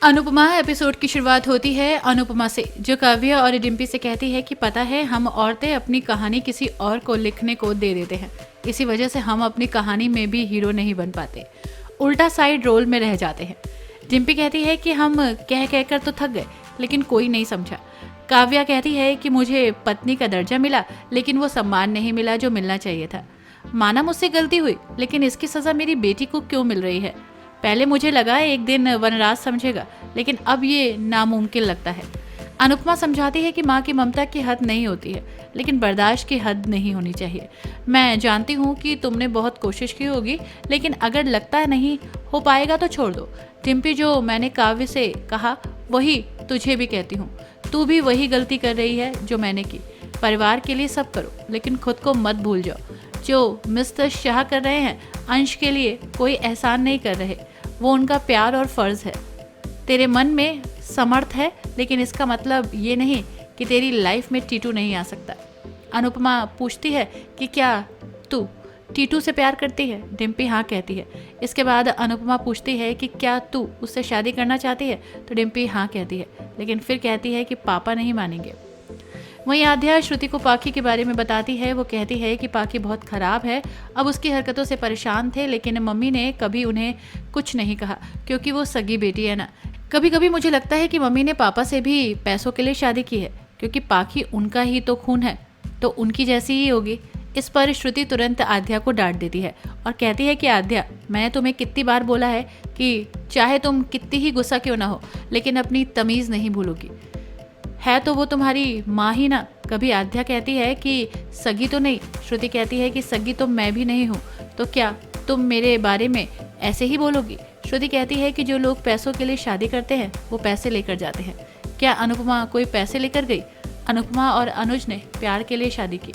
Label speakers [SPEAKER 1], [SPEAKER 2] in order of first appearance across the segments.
[SPEAKER 1] Anupama episode की शुरुआत होती है अनुपमा से, जो काव्या और डिम्पी से कहती है कि पता है हम औरतें अपनी कहानी किसी और को लिखने को दे देते हैं, इसी वजह से हम अपनी कहानी में भी हीरो नहीं बन पाते, उल्टा साइड रोल में रह जाते हैं। डिम्पी कहती है कि हम कह कहकर तो थक गए लेकिन कोई नहीं समझा। काव्या कहती है कि मुझे पत्नी का दर्जा मिला लेकिन वो सम्मान नहीं मिला जो मिलना चाहिए था। माना मुझसे गलती हुई लेकिन इसकी सज़ा मेरी बेटी को क्यों मिल रही है? पहले मुझे लगा एक दिन वनराज समझेगा लेकिन अब ये नामुमकिन लगता है। अनुपमा समझाती है कि माँ की ममता की हद नहीं होती है लेकिन बर्दाश्त की हद नहीं होनी चाहिए। मैं जानती हूँ कि तुमने बहुत कोशिश की होगी लेकिन अगर लगता नहीं हो पाएगा तो छोड़ दो। डिम्पी, जो मैंने काव्य से कहा वही तुझे भी कहती हूँ, तू भी वही गलती कर रही है जो मैंने की। परिवार के लिए सब करो लेकिन खुद को मत भूल जाओ। जो मिस्टर शाह कर रहे हैं अंश के लिए कोई एहसान नहीं कर रहे, वो उनका प्यार और फर्ज है। तेरे मन में समर्थ है लेकिन इसका मतलब ये नहीं कि तेरी लाइफ में टीटू नहीं आ सकता। अनुपमा पूछती है कि क्या तू टीटू से प्यार करती है? डिम्पी हाँ कहती है। इसके बाद अनुपमा पूछती है कि क्या तू उससे शादी करना चाहती है? तो डिम्पी हाँ कहती है लेकिन फिर कहती है कि पापा नहीं मानेंगे। वहीं आध्या श्रुति को पाखी के बारे में बताती है। वो कहती है कि पाखी बहुत ख़राब है, अब उसकी हरकतों से परेशान थे लेकिन मम्मी ने कभी उन्हें कुछ नहीं कहा क्योंकि वो सगी बेटी है ना। कभी कभी मुझे लगता है कि मम्मी ने पापा से भी पैसों के लिए शादी की है क्योंकि पाखी उनका ही तो खून है, तो उनकी जैसी ही होगी। इस पर श्रुति तुरंत आध्या को डांट देती है और कहती है कि आध्या, मैंने तुम्हें कितनी बार बोला है कि चाहे तुम कितनी ही गुस्सा क्यों ना हो लेकिन अपनी तमीज़ नहीं भूलोगी। है तो वो तुम्हारी माँ ही ना। कभी आध्या कहती है कि सगी तो नहीं, श्रुति कहती है कि सगी तो मैं भी नहीं हूँ, तो क्या तुम मेरे बारे में ऐसे ही बोलोगी? श्रुति कहती है कि जो लोग पैसों के लिए शादी करते हैं वो पैसे लेकर जाते हैं। क्या अनुपमा कोई पैसे लेकर गई? अनुपमा और अनुज ने प्यार के लिए शादी की।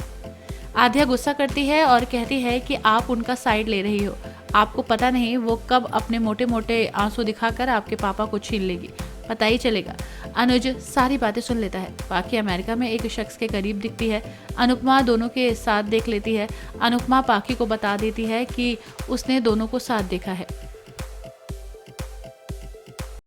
[SPEAKER 1] आध्या गुस्सा करती है और कहती है कि आप उनका साइड ले रही हो, आपको पता नहीं वो कब अपने मोटे मोटे आंसू दिखाकर आपके पापा को छीन लेगी, पता ही चलेगा। अनुज सारी बातें सुन लेता है। पाखी अमेरिका में एक शख्स के करीब दिखती है। अनुपमा दोनों के साथ देख लेती है। अनुपमा पाखी को बता देती है कि उसने दोनों को साथ देखा है।